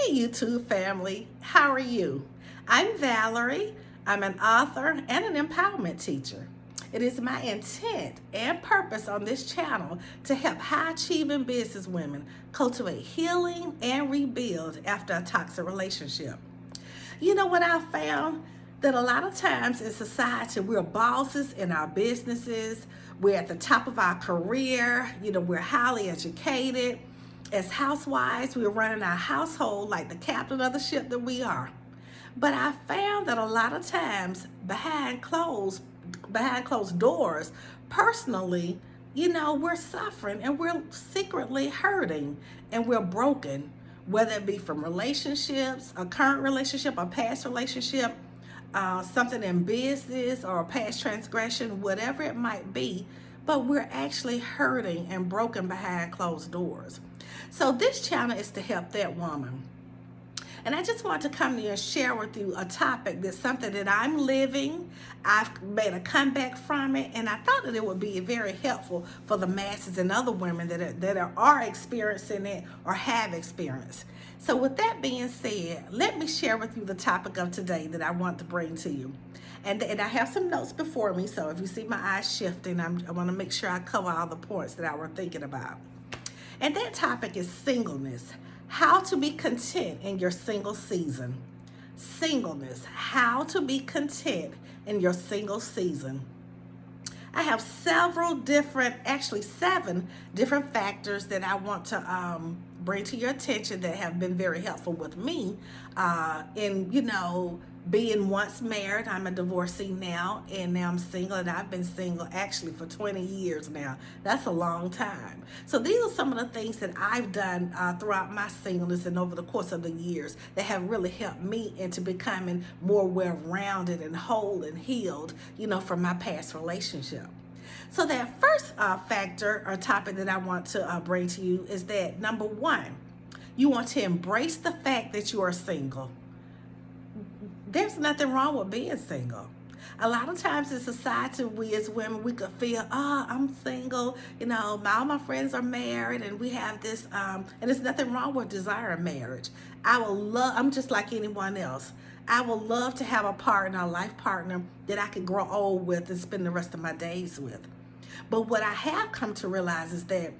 Hey YouTube family, how are you? I'm Valerie. I'm an author and an empowerment teacher. It is my intent and purpose on this channel to help high achieving business women cultivate healing and rebuild after a toxic relationship. You know what I found? That a lot of times in society, we're bosses in our businesses, we're at the top of our career, we're highly educated. As housewives, we're running our household like the captain of the ship that we are. But I found that a lot of times behind closed doors, personally, we're suffering and we're secretly hurting and we're broken, whether it be from relationships, a current relationship, a past relationship, something in business or a past transgression, whatever it might be, but we're actually hurting and broken behind closed doors. So this channel is to help that woman. And I just want to come to you and share with you a topic that's something that I'm living. I've made a comeback from it, and I thought that it would be very helpful for the masses and other women that are experiencing it or have experienced. So with that being said, let me share with you the topic of today that I want to bring to you. And I have some notes before me, so if you see my eyes shifting, I want to make sure I cover all the points that I were thinking about. And that topic is singleness. How to be content in your single season. Singleness. How to be content in your single season. I have seven different factors that I want to bring to your attention that have been very helpful with me in, being once married. I'm a divorcee now, and now I'm single, and I've been single actually for 20 years now. That's a long time. So these are some of the things that I've done throughout my singleness and over the course of the years that have really helped me into becoming more well-rounded and whole and healed, from my past relationship. So that first factor or topic that I want to bring to you is that, number one, you want to embrace the fact that you are single. There's nothing wrong with being single. A lot of times in society, we as women, we could feel, I'm single, all my friends are married, and we have this, and there's nothing wrong with desiring marriage. I'm just like anyone else. I would love to have a life partner that I could grow old with and spend the rest of my days with. But what I have come to realize is that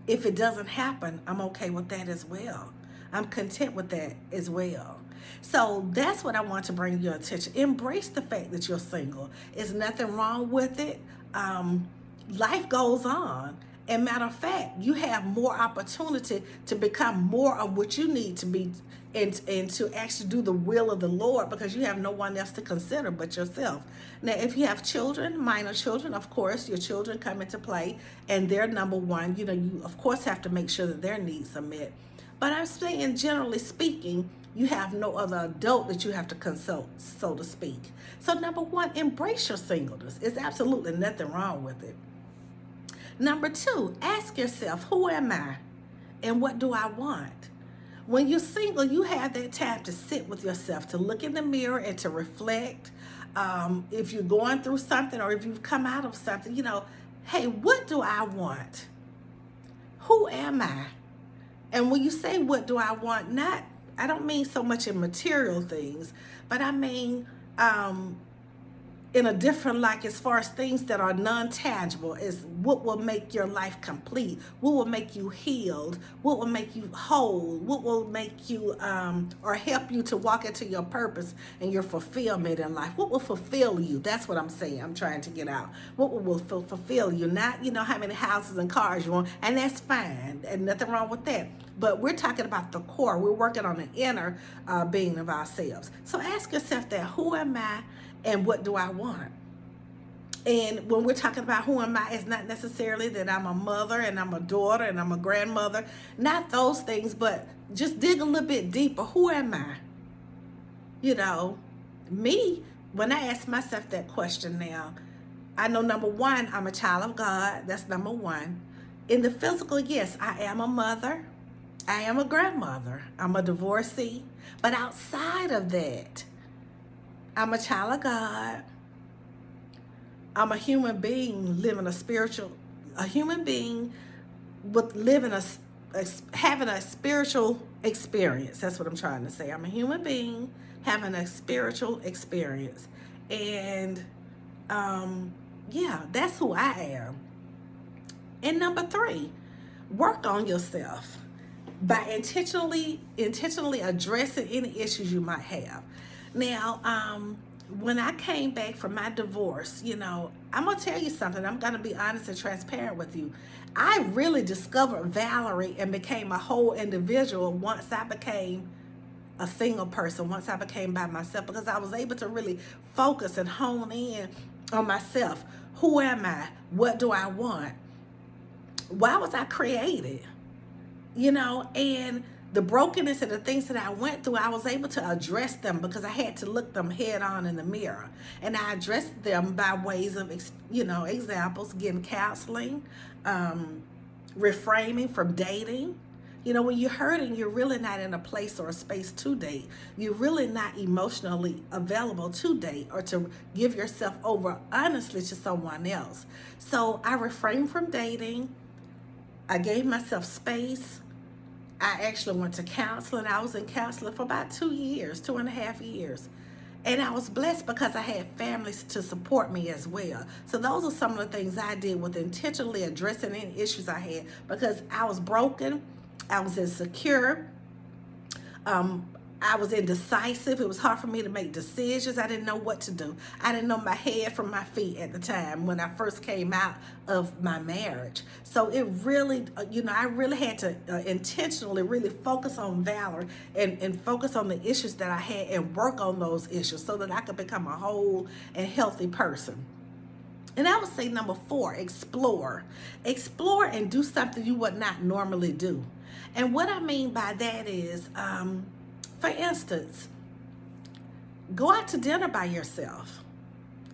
if it doesn't happen, I'm okay with that as well. I'm content with that as well. So that's what I want to bring your attention. Embrace the fact that you're single. There's nothing wrong with it. Life goes on. And matter of fact, you have more opportunity to become more of what you need to be and to actually do the will of the Lord, because you have no one else to consider but yourself. Now, if you have children, minor children, of course, your children come into play, and they're number one. You of course have to make sure that their needs are met. But I'm saying, generally speaking, you have no other adult that you have to consult, so to speak. So number one, embrace your singleness. There's absolutely nothing wrong with it. Number two, ask yourself, who am I and what do I want? When you're single, you have that time to sit with yourself, to look in the mirror and to reflect. If you're going through something or if you've come out of something, hey, what do I want? Who am I? And when you say, what do I want? I don't mean so much in material things, but I mean in a different, like, as far as things that are non-tangible, is what will make your life complete, what will make you healed, what will make you whole, what will make you or help you to walk into your purpose and your fulfillment in life. What will fulfill you? That's what I'm saying. I'm trying to get out. What will fulfill you? Not, how many houses and cars you want, and that's fine, and nothing wrong with that. But we're talking about the core. We're working on the inner being of ourselves. So ask yourself that, who am I and what do I want? And when we're talking about who am I, it's not necessarily that I'm a mother and I'm a daughter and I'm a grandmother. Not those things, but just dig a little bit deeper. Who am I? Me, when I ask myself that question now, I know, number one, I'm a child of God. That's number one. In the physical, yes, I am a mother. I am a grandmother. I'm a divorcee. But outside of that, I'm a child of God. I'm a human being living a human being with living having a spiritual experience. That's what I'm trying to say. I'm a human being having a spiritual experience. And yeah, that's who I am. And number 3, work on yourself by intentionally addressing any issues you might have. Now, when I came back from my divorce, I'm gonna tell you something. I'm gonna be honest and transparent with you. I really discovered Valerie and became a whole individual once I became a single person, once I became by myself, because I was able to really focus and hone in on myself. Who am I? What do I want? Why was I created? And the brokenness and the things that I went through, I was able to address them because I had to look them head on in the mirror. And I addressed them by ways of, examples, getting counseling, reframing from dating. When you're hurting, you're really not in a place or a space to date. You're really not emotionally available to date or to give yourself over honestly to someone else. So I refrained from dating. I gave myself space. I actually went to counseling. I was in counseling for about 2 years, 2.5 years. And I was blessed because I had families to support me as well. So those are some of the things I did with intentionally addressing any issues I had, because I was broken, I was insecure, I was indecisive. It was hard for me to make decisions. I didn't know what to do. I didn't know my head from my feet at the time when I first came out of my marriage. So it really, I really had to intentionally really focus on Valor and focus on the issues that I had and work on those issues so that I could become a whole and healthy person. And I would say number 4, explore. Explore and do something you would not normally do. And what I mean by that is, for instance, go out to dinner by yourself.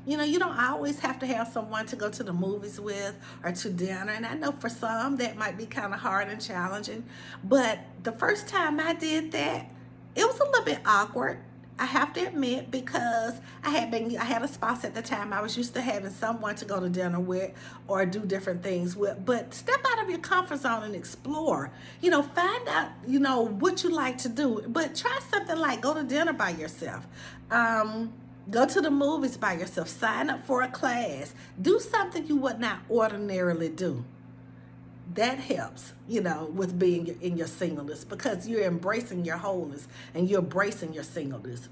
You don't always have to have someone to go to the movies with or to dinner. And I know for some that might be kind of hard and challenging. But the first time I did that, it was a little bit awkward, I have to admit, because I had a spouse at the time. I was used to having someone to go to dinner with or do different things with. But step out of your comfort zone and explore. Find out, what you like to do. But try something like go to dinner by yourself. Go to the movies by yourself. Sign up for a class. Do something you would not ordinarily do. That helps, with being in your singleness, because you're embracing your wholeness and you're embracing your singleness.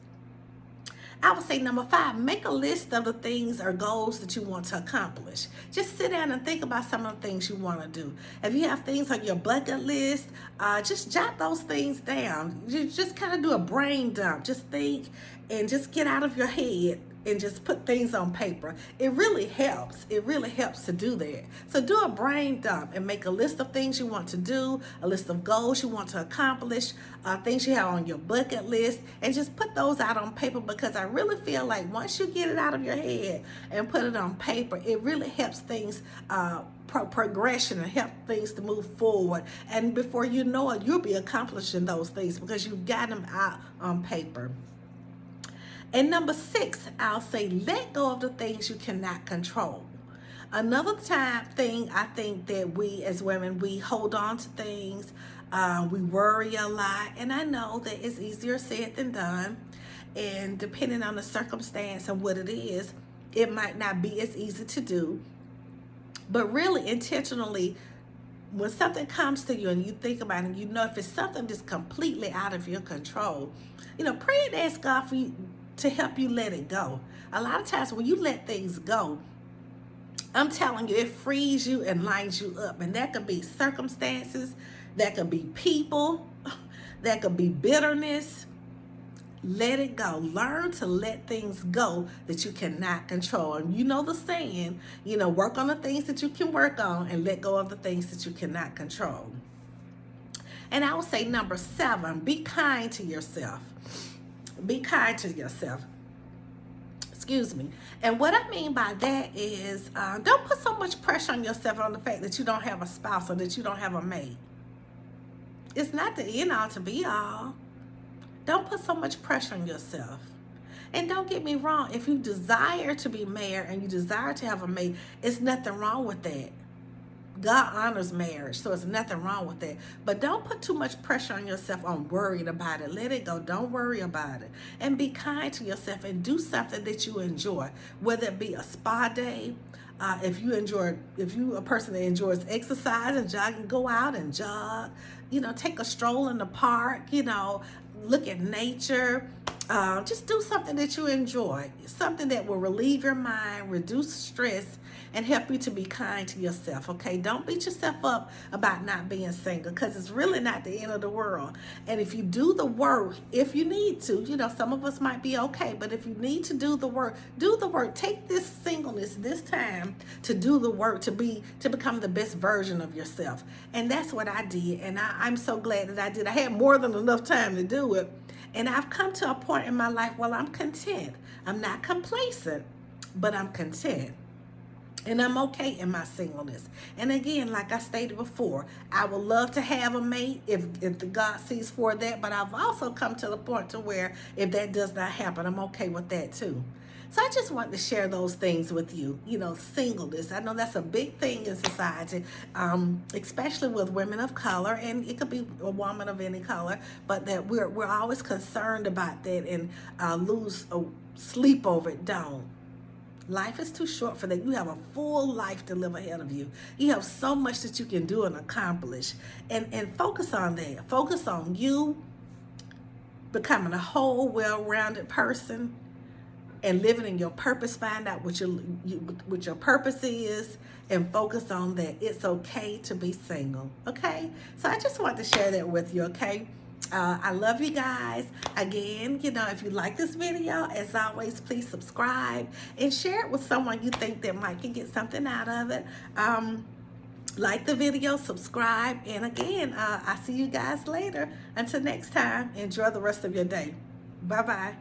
I would say number 5, make a list of the things or goals that you want to accomplish. Just sit down and think about some of the things you want to do. If you have things on your bucket list, just jot those things down. You just kind of do a brain dump. Just think and just get out of your head and just put things on paper. It really helps. It really helps to do that. So do a brain dump and make a list of things you want to do, a list of goals you want to accomplish, things you have on your bucket list, and just put those out on paper, because I really feel like once you get it out of your head and put it on paper, it really helps things progression and help things to move forward. And before you know it, you'll be accomplishing those things because you've got them out on paper. And number 6, I'll say let go of the things you cannot control. Another thing I think that we as women, we hold on to things, we worry a lot, and I know that it's easier said than done. And depending on the circumstance and what it is, it might not be as easy to do. But really intentionally, when something comes to you and you think about it, if it's something that's completely out of your control, pray and ask God for you to help you let it go. A lot of times when you let things go, I'm telling you, it frees you and lines you up. And that could be circumstances, that could be people, that could be bitterness. Let it go. Learn to let things go that you cannot control. And the saying, work on the things that you can work on and let go of the things that you cannot control. And I would say number 7, be kind to yourself. Be kind to yourself. Excuse me. And what I mean by that is don't put so much pressure on yourself on the fact that you don't have a spouse or that you don't have a mate. It's not the end all to be all. Don't put so much pressure on yourself. And don't get me wrong, if you desire to be married and you desire to have a mate, it's nothing wrong with that. God honors marriage, so there's nothing wrong with that. But don't put too much pressure on yourself on worrying about it. Let it go. Don't worry about it. And be kind to yourself and do something that you enjoy, whether it be a spa day. If you a person that enjoys exercise and jogging, go out and jog. Take a stroll in the park. Look at nature. Just do something that you enjoy, something that will relieve your mind, reduce stress, and help you to be kind to yourself. Okay, don't beat yourself up about not being single, because it's really not the end of the world. And if you do the work, if you need to, some of us might be okay, but if you need to do the work, do the work. Take this singleness, this time, to do the work, to become the best version of yourself. And that's what I did, and I'm so glad that I did. I had more than enough time to do it. And I've come to a point in my life where I'm content. I'm not complacent, but I'm content. And I'm okay in my singleness. And again, like I stated before, I would love to have a mate if the God sees for that. But I've also come to the point to where if that does not happen, I'm okay with that too. So I just wanted to share those things with you. Singleness. I know that's a big thing in society, especially with women of color, and it could be a woman of any color. But that we're always concerned about that and lose sleep over it. Don't. Life is too short for that. You have a full life to live ahead of you. You have so much that you can do and accomplish. And focus on that. Focus on you becoming a whole, well-rounded person and living in your purpose. Find out what your purpose is and focus on that. It's okay to be single. Okay? So I just want to share that with you, okay? I love you guys. Again, if you like this video, as always, please subscribe and share it with someone you think that might can get something out of it. Like the video, subscribe, and again, I'll see you guys later. Until next time, enjoy the rest of your day. Bye-bye.